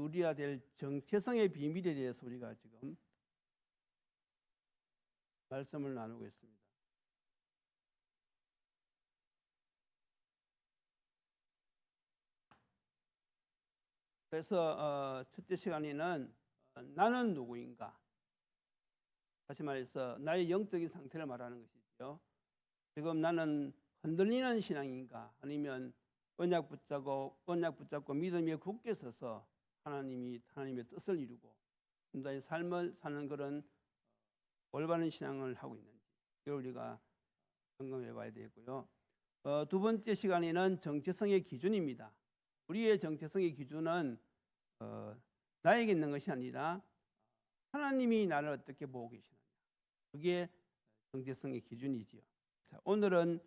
누려야 될 정체성의 비밀에 대해서 우리가 지금 말씀을 나누고 있습니다. 그래서 첫째 시간에는 나는 누구인가? 다시 말해서 나의 영적인 상태를 말하는 것이죠. 지금 나는 흔들리는 신앙인가? 아니면 언약 붙잡고 믿음에 굳게 서서 하나님의 뜻을 이루고 나의 삶을 사는 그런 올바른 신앙을 하고 있는지 이걸 우리가 점검해 봐야 되겠고요. 두 번째 시간에는 정체성의 기준입니다. 우리의 정체성의 기준은 나에게 있는 것이 아니라 하나님이 나를 어떻게 보고 계시느냐. 그게 정체성의 기준이지요. 자, 오늘은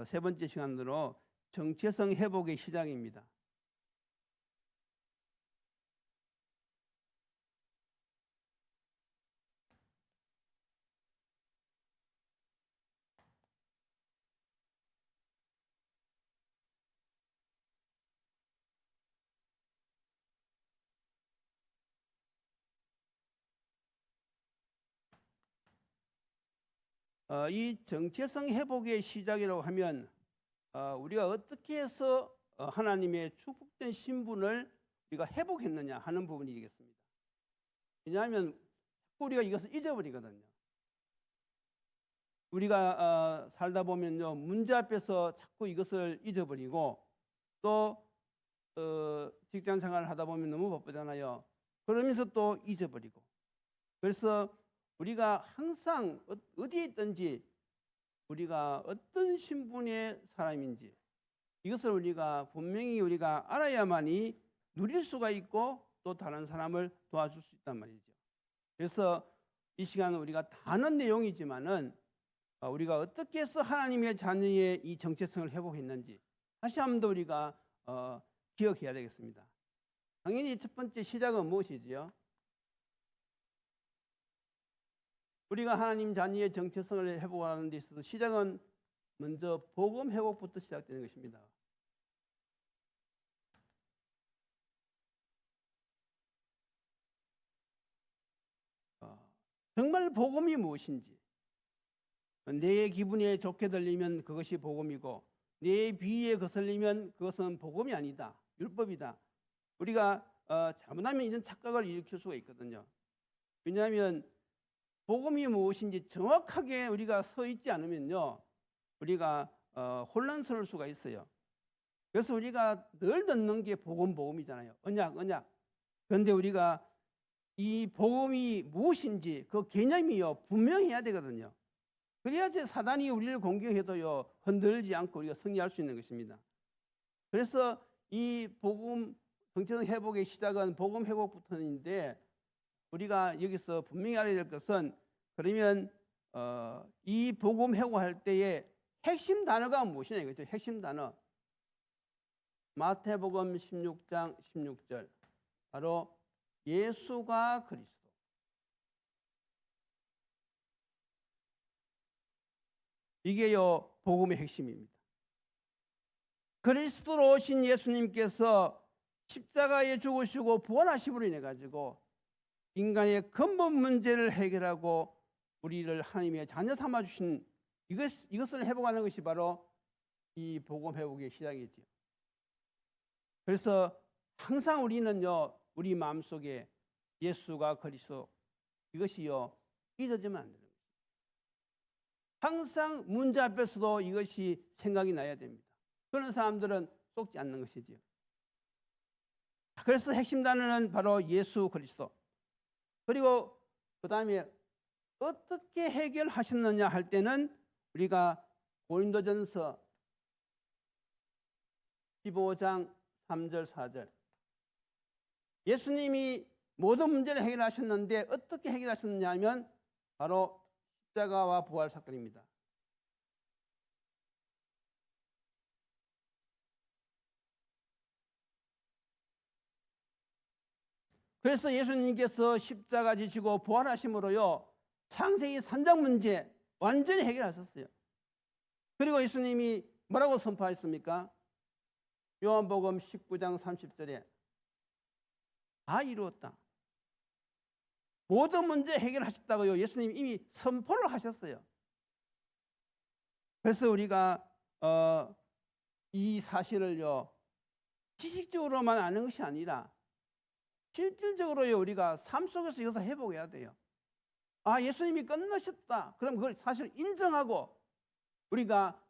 세 번째 시간으로 정체성 회복의 시작입니다. 이 정체성 회복의 시작이라고 하면 우리가 어떻게 해서 하나님의 축복된 신분을 우리가 회복했느냐 하는 부분이 되겠습니다. 왜냐하면 우리가 이것을 잊어버리거든요. 우리가 살다 보면요, 문제 앞에서 자꾸 이것을 잊어버리고 또 직장 생활을 하다 보면 너무 바쁘잖아요. 그러면서 또 잊어버리고. 그래서 우리가 항상 어디에 있든지 우리가 어떤 신분의 사람인지 이것을 우리가 분명히 우리가 알아야만이 누릴 수가 있고 또 다른 사람을 도와줄 수 있단 말이죠. 그래서 이 시간은 우리가 다 아는 내용이지만은 우리가 어떻게 해서 하나님의 자녀의 이 정체성을 회복했는지 다시 한 번 더 우리가 기억해야 되겠습니다. 당연히 첫 번째 시작은 무엇이지요? 우리가 하나님 자녀의 정체성을 회복하는 데 있어서 시작은 먼저 복음 회복부터 시작되는 것입니다. 정말 복음이 무엇인지, 내 기분에 좋게 들리면 그것이 복음이고 내 비위에 거슬리면 그것은 복음이 아니다, 율법이다. 우리가 잘못하면 이런 착각을 일으킬 수가 있거든요. 왜냐하면 복음이 무엇인지 정확하게 우리가 서 있지 않으면요, 우리가 혼란스러울 수가 있어요. 그래서 우리가 늘 듣는 게 복음이잖아요. 언약. 그런데 우리가 이 복음이 무엇인지 그 개념이요 분명해야 되거든요. 그래야지 사단이 우리를 공격해도요 흔들지 않고 우리가 승리할 수 있는 것입니다. 그래서 이 복음 정체성 회복의 시작은 복음 회복부터인데, 우리가 여기서 분명히 알아야 될 것은, 그러면 이 복음 회복할 때의 핵심 단어가 무엇이냐 이거죠. 핵심 단어. 마태복음 16장 16절. 바로 예수가 그리스도. 이게요 복음의 핵심입니다. 그리스도로 오신 예수님께서 십자가에 죽으시고 부활하심으로 인해 가지고 인간의 근본 문제를 해결하고 우리를 하나님의 자녀 삼아 주신 이것을 회복하는 것이 바로 이 복음 회복의 시작이지요. 그래서 항상 우리는요 우리 마음속에 예수가 그리스도, 이것이요 잊어지면 안 됩니다. 항상 문제 앞에서도 이것이 생각이 나야 됩니다. 그런 사람들은 속지 않는 것이지요. 그래서 핵심 단어는 바로 예수 그리스도. 그리고 그 다음에 어떻게 해결하셨느냐 할 때는 우리가 고린도전서 15장 3절 4절, 예수님이 모든 문제를 해결하셨는데 어떻게 해결하셨느냐 하면 바로 십자가와 부활 사건입니다. 그래서 예수님께서 십자가 지시고 부활하심으로요 창세기 3장 문제 완전히 해결하셨어요. 그리고 예수님이 뭐라고 선포하셨습니까? 요한복음 19장 30절에 다 이루었다. 모든 문제 해결하셨다고요. 예수님이 이미 선포를 하셨어요. 그래서 우리가 이 사실을요, 지식적으로만 아는 것이 아니라 실질적으로요, 우리가 삶 속에서 이것을 회복해야 돼요. 아, 예수님이 끝나셨다. 그럼 그걸 사실 인정하고 우리가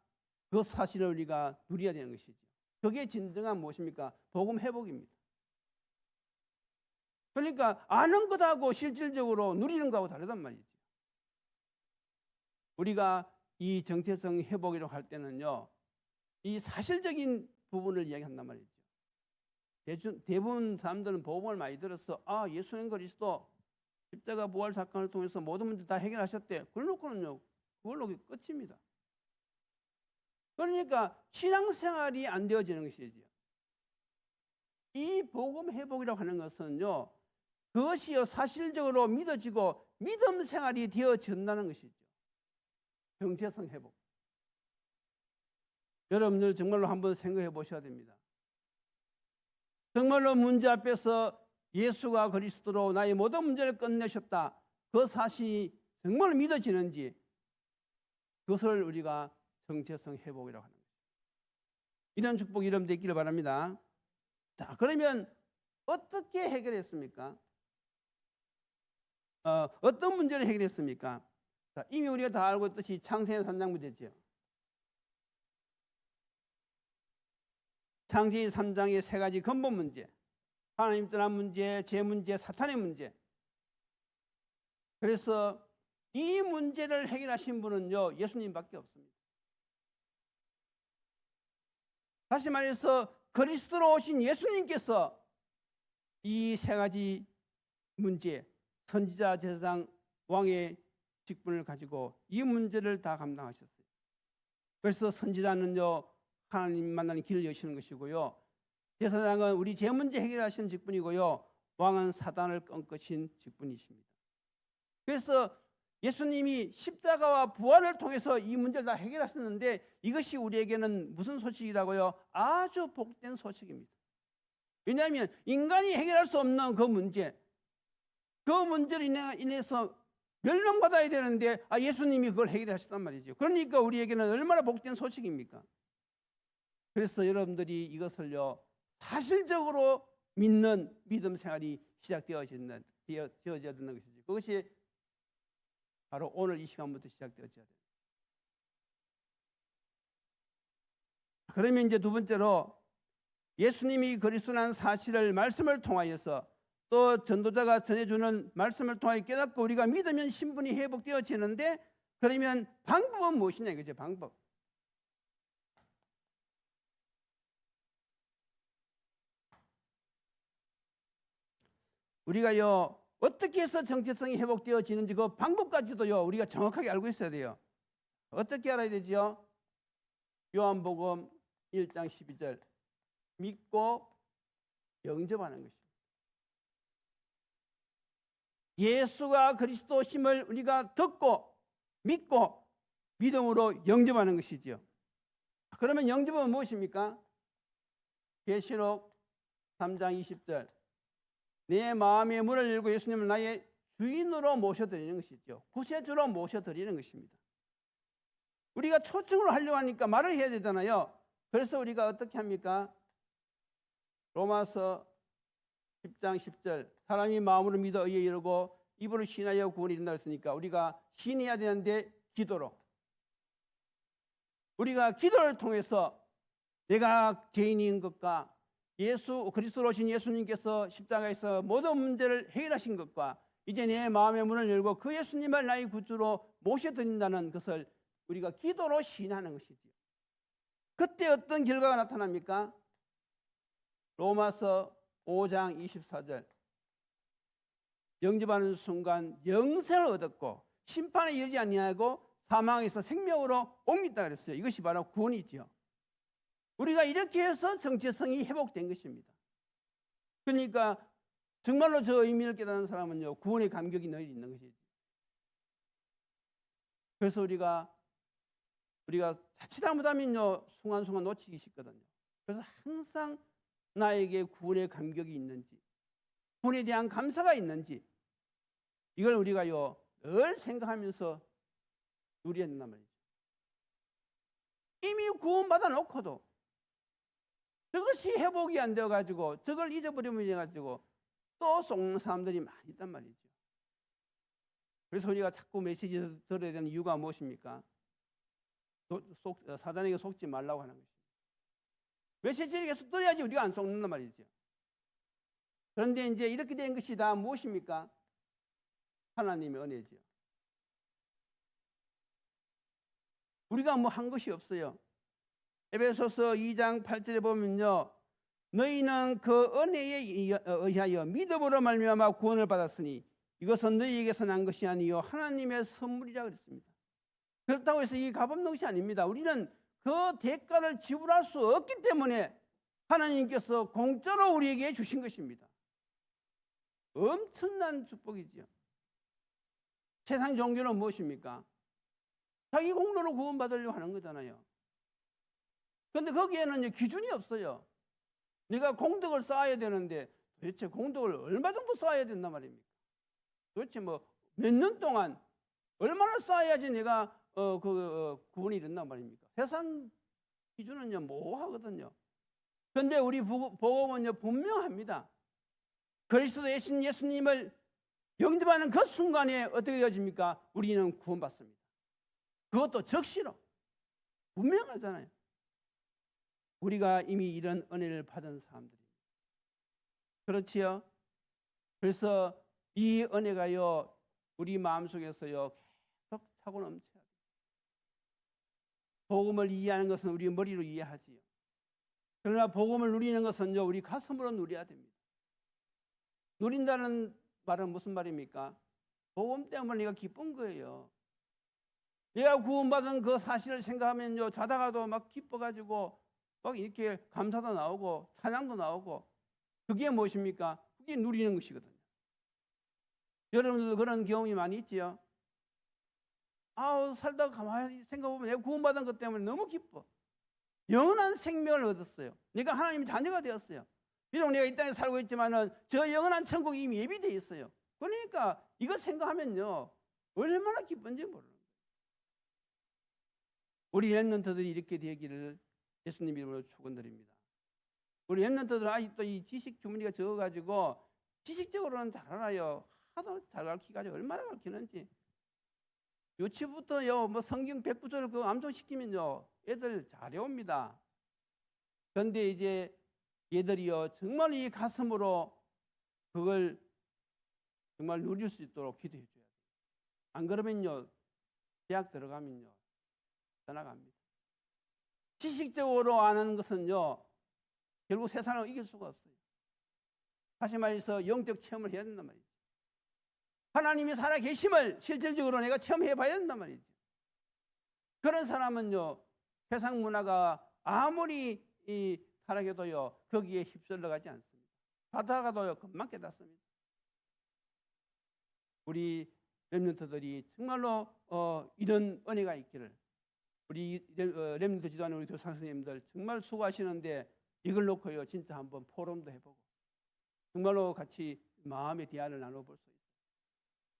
그 사실을 우리가 누려야 되는 것이죠. 그게 진정한 무엇입니까? 복음 회복입니다. 그러니까 아는 것하고 실질적으로 누리는 것하고 다르단 말이죠. 우리가 이 정체성 회복이라고 할 때는요, 이 사실적인 부분을 이야기한단 말이죠. 대부분 사람들은 복음을 많이 들어서 아, 예수는 그리스도 십자가 부활 사건을 통해서 모든 문제 다 해결하셨대. 그러놓고는요, 그걸로 끝입니다. 그러니까 신앙생활이 안 되어지는 것이죠. 이 복음 회복이라고 하는 것은요, 그것이요 사실적으로 믿어지고 믿음 생활이 되어진다는 것이죠. 정체성 회복. 여러분들 정말로 한번 생각해 보셔야 됩니다. 정말로 문제 앞에서 예수가 그리스도로 나의 모든 문제를 끝내셨다. 그 사실이 정말 믿어지는지, 그것을 우리가 정체성 회복이라고 하는 것입니다. 이런 축복 이름 되기를 바랍니다. 자, 그러면 어떻게 해결했습니까? 어떤 문제를 해결했습니까? 자, 이미 우리가 다 알고 있듯이 창세기 3장 문제죠. 창세기 3장의 세 가지 근본 문제, 하나님 떠난 문제, 죄 문제, 사탄의 문제. 그래서 이 문제를 해결하신 분은요, 예수님밖에 없습니다. 다시 말해서 그리스도로 오신 예수님께서 이 세 가지 문제, 선지자, 제사장, 왕의 직분을 가지고 이 문제를 다 감당하셨어요. 그래서 선지자는요, 하나님 만나는 길을 여시는 것이고요, 제사장은 우리 죄 문제 해결하시는 직분이고요, 왕은 사단을 꺾으신 직분이십니다. 그래서 예수님이 십자가와 부활을 통해서 이 문제를 다 해결하셨는데, 이것이 우리에게는 무슨 소식이라고요? 아주 복된 소식입니다. 왜냐하면 인간이 해결할 수 없는 그 문제, 그 문제로 인해서 멸망받아야 되는데 예수님이 그걸 해결하셨단 말이죠. 그러니까 우리에게는 얼마나 복된 소식입니까? 그래서 여러분들이 이것을요, 사실적으로 믿는 믿음 생활이 시작되어져야 되는 것이죠. 그것이 바로 오늘 이 시간부터 시작되어져야 돼요. 그러면 이제 두 번째로, 예수님이 그리스도라는 사실을 말씀을 통하여서, 또 전도자가 전해주는 말씀을 통하여 깨닫고 우리가 믿으면 신분이 회복되어지는데, 그러면 방법은 무엇이냐 이거죠. 방법. 우리가요, 어떻게 해서 정체성이 회복되어지는지 그 방법까지도요, 우리가 정확하게 알고 있어야 돼요. 어떻게 알아야 되지요? 요한복음 1장 12절, 믿고 영접하는 것입니다. 예수가 그리스도심을 우리가 듣고 믿고 믿음으로 영접하는 것이지요. 그러면 영접은 무엇입니까? 계시록 3장 20절, 내 마음의 문을 열고 예수님을 나의 주인으로 모셔드리는 것이죠. 구세주로 모셔드리는 것입니다. 우리가 초청으로 하려고 하니까 말을 해야 되잖아요. 그래서 우리가 어떻게 합니까? 로마서 10장 10절, 사람이 마음으로 믿어 의에 이르고 입으로 신하여 구원이 된다 했으니까 우리가 신해야 되는데 기도로, 우리가 기도를 통해서 내가 죄인인 것과 예수 그리스도로 오신 예수님께서 십자가에서 모든 문제를 해결하신 것과 이제 내 마음의 문을 열고 그 예수님을 나의 구주로 모셔드린다는 것을 우리가 기도로 신하는 것이지요. 그때 어떤 결과가 나타납니까? 로마서 5장 24절, 영접하는 순간 영생을 얻었고 심판에 이르지 아니하고 사망에서 생명으로 옮겼다 그랬어요. 이것이 바로 구원이지요. 우리가 이렇게 해서 정체성이 회복된 것입니다. 그러니까 정말로 저 의미를 깨닫는 사람은요, 구원의 감격이 늘 있는 것이죠. 그래서 우리가 자칫 잘못하면요, 순간순간 놓치기 쉽거든요. 그래서 항상 나에게 구원의 감격이 있는지, 구원에 대한 감사가 있는지 이걸 우리가요 늘 생각하면서 누려야 된단 말이죠. 이미 구원받아 놓고도 저것이 회복이 안 되어가지고 저걸 잊어버리면 돼가지고 또 속는 사람들이 많이 있단 말이죠. 그래서 우리가 자꾸 메시지 들어야 되는 이유가 무엇입니까? 사단에게 속지 말라고 하는 것입니다. 메시지를 계속 들어야지 우리가 안 속는단 말이죠. 그런데 이제 이렇게 된 것이 다 무엇입니까? 하나님의 은혜죠. 우리가 뭐 한 것이 없어요. 에베소서 2장 8절에 보면요, 너희는 그 은혜에 의하여 믿음으로 말미암아 구원을 받았으니 이것은 너희에게서 난 것이 아니요 하나님의 선물이라 그랬습니다. 그렇다고 해서 이 값없는 것이 아닙니다. 우리는 그 대가를 지불할 수 없기 때문에 하나님께서 공짜로 우리에게 주신 것입니다. 엄청난 축복이지요. 세상 종교는 무엇입니까? 자기 공로로 구원받으려고 하는 거잖아요. 그런데 거기에는 기준이 없어요. 네가 공덕을 쌓아야 되는데 도대체 공덕을 얼마 정도 쌓아야 된단 말입니까? 도대체 뭐 몇 년 동안 얼마나 쌓아야지 내가 구원이 된단 말입니까? 세상 기준은요 모호하거든요. 그런데 우리 복음은요 분명합니다. 그리스도 대신 예수님을 영접하는 그 순간에 어떻게 되어집니까? 우리는 구원받습니다. 그것도 적시로 분명하잖아요. 우리가 이미 이런 은혜를 받은 사람들입니다. 그렇지요? 그래서 이 은혜가요 우리 마음속에서요 계속 차고 넘쳐야 돼요. 복음을 이해하는 것은 우리 머리로 이해하지요. 그러나 복음을 누리는 것은요 우리 가슴으로 누려야 됩니다. 누린다는 말은 무슨 말입니까? 복음 때문에 내가 기쁜 거예요. 내가 구원받은 그 사실을 생각하면요 자다가도 막 기뻐가지고 막 이렇게 감사도 나오고 찬양도 나오고 그게 무엇입니까? 그게 누리는 것이거든요. 여러분들도 그런 경험이 많이 있지요? 살다가 가만히 생각해보면 내가 구원받은 것 때문에 너무 기뻐. 영원한 생명을 얻었어요. 내가 하나님의 자녀가 되었어요. 비록 내가 이 땅에 살고 있지만은 저 영원한 천국이 이미 예비되어 있어요. 그러니까 이거 생각하면요 얼마나 기쁜지 모르는 거예요. 우리 렘넌트들이 이렇게 되기를 예수님 이름으로 축원드립니다. 우리 렘넌트들은 아직도 이 지식 주머니가 적어가지고 지식적으로는 잘 알아요. 하도 잘 가르치가지고 얼마나 가르치는지. 유치부터요 뭐 성경 100구절 그 암송시키면요 애들 잘 외웁니다. 그런데 이제 얘들이요 정말 이 가슴으로 그걸 정말 누릴 수 있도록 기도해 줘야 돼요. 안 그러면요 대학 들어가면요 떠나갑니다. 지식적으로 아는 것은요 결국 세상을 이길 수가 없어요. 다시 말해서 영적 체험을 해야 된단 말이죠. 하나님이 살아계심을 실질적으로 내가 체험해 봐야 된단 말이죠. 그런 사람은요 세상 문화가 아무리 타락해도요 거기에 휩쓸려 가지 않습니다. 가다가도요 금방 깨닫습니다. 우리 렘넌트들이 정말로 이런 은혜가 있기를 우리 렘넌트 지도하는 우리 교사 선생님들 정말 수고하시는데 이걸 놓고요 진짜 한번 포럼도 해보고 정말로 같이 마음의 대화를 나눠볼 수 있어요.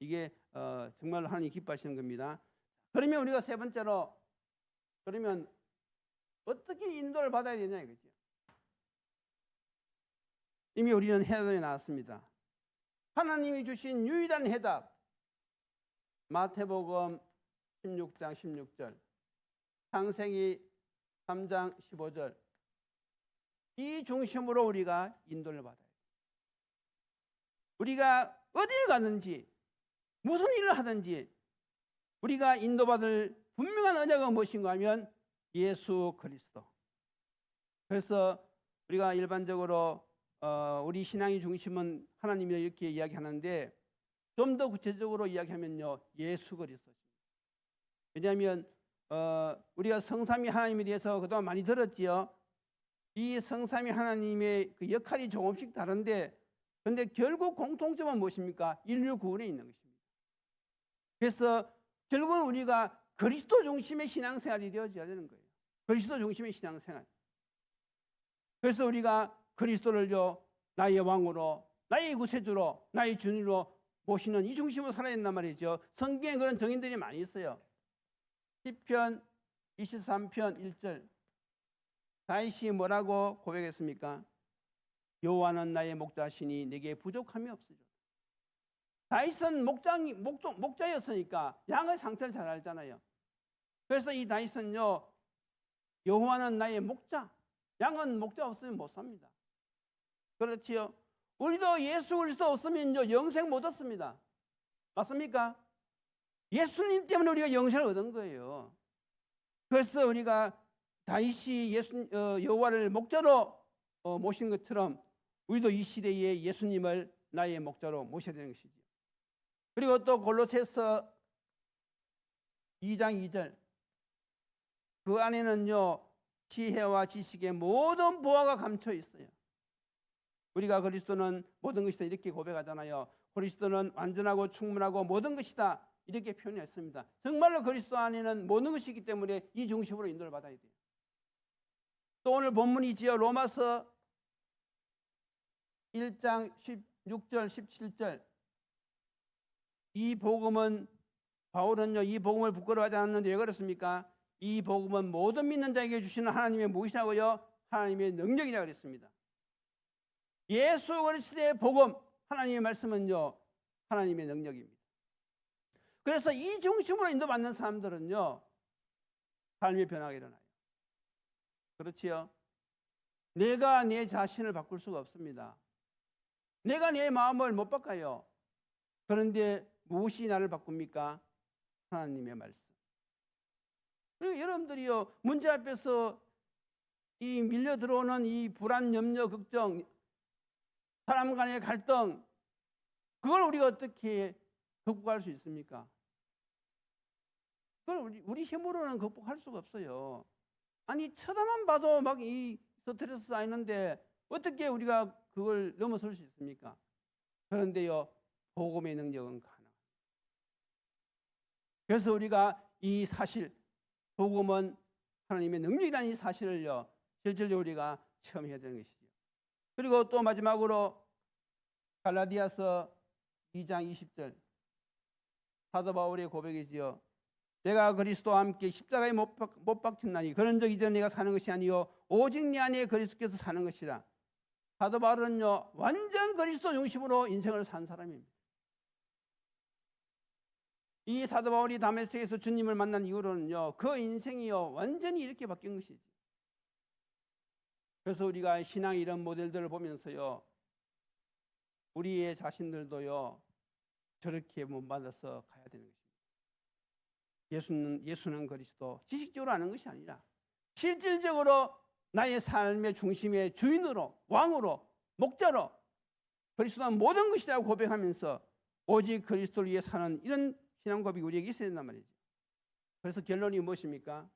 이게 정말로 하나님 기뻐하시는 겁니다. 그러면 우리가 세 번째로 그러면 어떻게 인도를 받아야 되냐 이거죠. 이미 우리는 해답이 나왔습니다. 하나님이 주신 유일한 해답 마태복음 16장 16절 창세기 3장 15절 이 중심으로 우리가 인도를 받아야 돼요. 우리가 어디를 가든지 무슨 일을 하든지 우리가 인도받을 분명한 언약은 무엇인가 하면 예수 그리스도. 그래서 우리가 일반적으로 우리 신앙의 중심은 하나님이라 이렇게 이야기하는데 좀 더 구체적으로 이야기하면요 예수 그리스도입니다. 왜냐하면 우리가 성삼위 하나님에 대해서 그동안 많이 들었지요. 이 성삼위 하나님의 그 역할이 조금씩 다른데 그런데 결국 공통점은 무엇입니까? 인류 구원에 있는 것입니다. 그래서 결국은 우리가 그리스도 중심의 신앙생활이 되어져야 되는 거예요. 그리스도 중심의 신앙생활. 그래서 우리가 그리스도를요 나의 왕으로 나의 구세주로, 나의 주님으로 모시는 이 중심으로 살아야 된단 말이죠. 성경에 그런 정인들이 많이 있어요. 시편 23편 1절 다윗이 뭐라고 고백했습니까? 여호와는 나의 목자시니 내게 부족함이 없으리로다. 다윗은 목자였으니까 양의 상태를 잘 알잖아요. 그래서 이 다윗은요, 여호와는 나의 목자, 양은 목자 없으면 못 삽니다. 그렇지요? 우리도 예수 그리스도 없으면요 영생 못 얻습니다. 맞습니까? 예수님 때문에 우리가 영생을 얻은 거예요. 그래서 우리가 다윗이 여호와를 목자로 모신 것처럼 우리도 이 시대에 예수님을 나의 목자로 모셔야 되는 것이죠. 그리고 또 골로새서 2장 2절 그 안에는요 지혜와 지식의 모든 보화가 감춰 있어요. 우리가 그리스도는 모든 것이다 이렇게 고백하잖아요. 그리스도는 완전하고 충분하고 모든 것이다 이렇게 표현했습니다. 정말로 그리스도 안에는 모든 것이 있기 때문에 이 중심으로 인도를 받아야 돼요. 또 오늘 본문이지요. 로마서 1장 16절 17절 이 복음은 바울은요 이 복음을 부끄러워하지 않았는데 왜 그렇습니까? 이 복음은 모든 믿는 자에게 주시는 하나님의 무엇이라고요? 하나님의 능력이라고 그랬습니다. 예수 그리스도의 복음 하나님의 말씀은요 하나님의 능력입니다. 그래서 이 중심으로 인도받는 사람들은요 삶의 변화가 일어나요. 그렇지요? 내가 내 자신을 바꿀 수가 없습니다. 내가 내 마음을 못 바꿔요. 그런데 무엇이 나를 바꿉니까? 하나님의 말씀. 그리고 여러분들이요 문제 앞에서 이 밀려 들어오는 이 불안, 염려, 걱정, 사람 간의 갈등, 그걸 우리가 어떻게 극복할 수 있습니까? 그걸 우리 힘으로는 극복할 수가 없어요. 아니 쳐다만 봐도 막 이 스트레스 쌓이는데 어떻게 우리가 그걸 넘어설 수 있습니까? 그런데요 복음의 능력은 가능합니다. 그래서 우리가 이 사실 복음은 하나님의 능력이라는 이 사실을요 실질적으로 우리가 체험해야 되는 것이죠. 그리고 또 마지막으로 갈라디아서 2장 20절 사도 바울의 고백이지요. 내가 그리스도와 함께 십자가에 못 박혔나니 그런 적 이전에 내가 사는 것이 아니요 오직 내 안에 그리스도께서 사는 것이라. 사도 바울은요 완전 그리스도 중심으로 인생을 산 사람입니다. 이 사도 바울이 다메섹에서 주님을 만난 이후로는요 그 인생이요 완전히 이렇게 바뀐 것이지. 그래서 우리가 신앙의 이런 모델들을 보면서요 우리의 자신들도요 저렇게 본받아서 가야 되는 것입니다. 예수는 그리스도 지식적으로 아는 것이 아니라 실질적으로 나의 삶의 중심의 주인으로 왕으로 목자로 그리스도는 모든 것이라고 고백하면서 오직 그리스도를 위해 사는 이런 신앙 고백이 우리에게 있어야 된단 말이죠. 그래서 결론이 무엇입니까?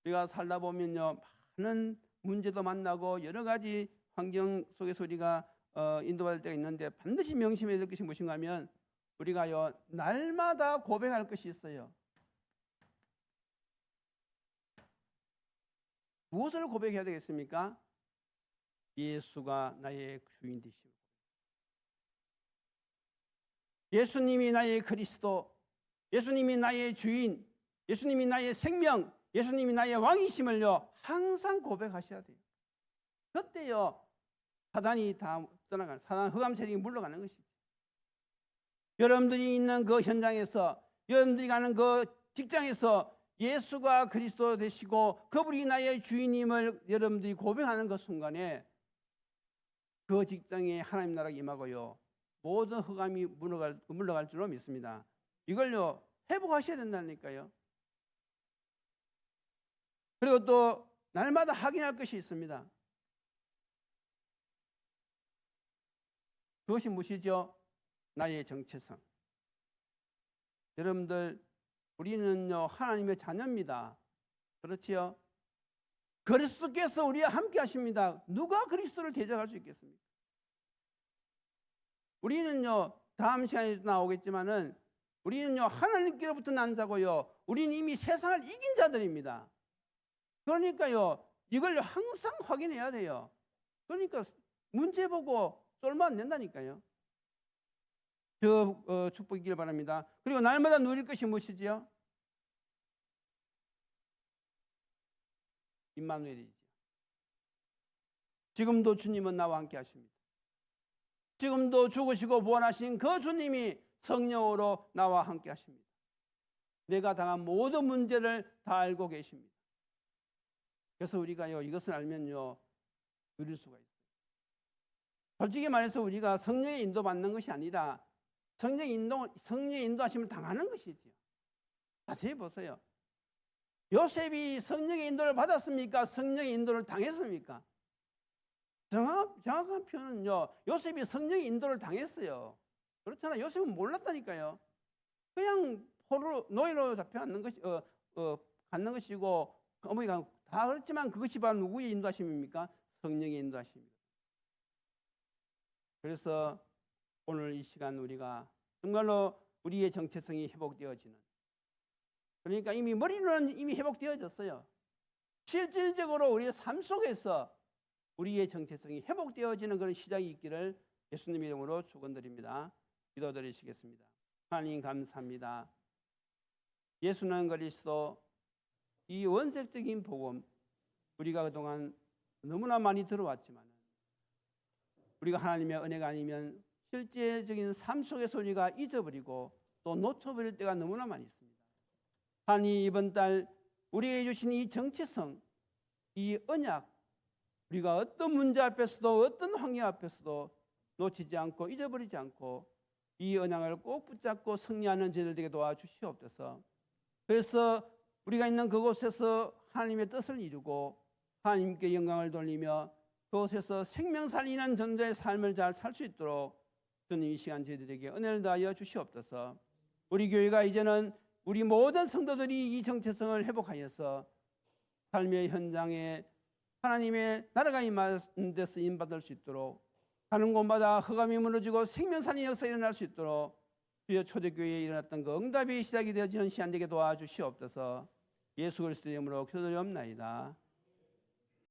우리가 살다 보면요 많은 문제도 만나고 여러 가지 환경 속에서 우리가 인도받을 때가 있는데 반드시 명심해야 될 것이 무엇인가 하면 우리가요 날마다 고백할 것이 있어요. 무엇을 고백해야 되겠습니까? 예수가 나의 주인 되시오. 예수님이 나의 그리스도, 예수님이 나의 주인, 예수님이 나의 생명, 예수님이 나의 왕이심을요 항상 고백하셔야 돼요. 그때요 사단이 다 떠나가는, 사단 흑암 세력이 물러가는 것이죠. 여러분들이 있는 그 현장에서, 여러분들이 가는 그 직장에서 예수가 그리스도 되시고 그분이 나의 주인임을 여러분들이 고백하는 그 순간에 그 직장에 하나님 나라가 임하고요 모든 흑암이 물러갈 줄로 믿습니다. 이걸요 회복하셔야 된다니까요. 그리고 또 날마다 확인할 것이 있습니다. 그것이 무엇이죠? 나의 정체성. 여러분들 우리는요 하나님의 자녀입니다. 그렇지요? 그리스도께서 우리와 함께 하십니다. 누가 그리스도를 대적할 수 있겠습니까? 우리는요 다음 시간에 나오겠지만은 우리는요 하나님께로부터 난 자고요 우리는 이미 세상을 이긴 자들입니다. 그러니까요 이걸 항상 확인해야 돼요. 그러니까 문제 보고 쫄면 안 된다니까요. 저 축복이길 바랍니다. 그리고 날마다 누릴 것이 무엇이지요? 임마누엘이지요. 지금도 주님은 나와 함께 하십니다. 지금도 죽으시고 부활하신 그 주님이 성령으로 나와 함께 하십니다. 내가 당한 모든 문제를 다 알고 계십니다. 그래서 우리가요, 이것을 알면요, 누릴 수가 있어요. 솔직히 말해서 우리가 성령의 인도받는 것이 아니라 성령의 인도하심을 당하는 것이지요. 자세히 보세요. 요셉이 성령의 인도를 받았습니까? 성령의 인도를 당했습니까? 정확한 표현은요, 요셉이 성령의 인도를 당했어요. 그렇잖아요. 요셉은 몰랐다니까요. 그냥 노예로 잡혀가는 것이 갖는 것이고 어머니가 다 그렇지만 그것이 바로 누구의 인도하심입니까? 성령의 인도하심입니다. 그래서 오늘 이 시간 우리가 정말로 우리의 정체성이 회복되어지는, 그러니까 이미 머리로는 이미 회복되어졌어요. 실질적으로 우리의 삶 속에서 우리의 정체성이 회복되어지는 그런 시작이 있기를 예수님 이름으로 축원드립니다. 기도드리시겠습니다. 하나님 감사합니다. 예수는 그리스도, 이 원색적인 복음, 우리가 그동안 너무나 많이 들어왔지만 우리가 하나님의 은혜가 아니면 실제적인 삶 속에서 우리가 잊어버리고 또 놓쳐버릴 때가 너무나 많이 있습니다. 하나님, 이번 달 우리에게 주신 이 정체성, 이 언약, 우리가 어떤 문제 앞에서도 어떤 환경 앞에서도 놓치지 않고 잊어버리지 않고 이 언약을 꼭 붙잡고 승리하는 저희들 되게 도와주시옵소서. 그래서 우리가 있는 그곳에서 하나님의 뜻을 이루고 하나님께 영광을 돌리며 그곳에서 생명 살리는 존재의 삶을 잘 살 수 있도록 주님 이 시간 저희들에게 은혜를 다하여 주시옵소서. 우리 교회가 이제는 우리 모든 성도들이 이 정체성을 회복하여서 삶의 현장에 하나님의 나라가 임하는 데서 쓰임받을 수 있도록, 가는 곳마다 흑암이 무너지고 생명산의 역사가 일어날 수 있도록 주여 초대교회에 일어났던 그 응답이 시작이 되어지는 시간 되게 도와주시옵소서. 예수 그리스도의 이름으로 기도드리옵나이다.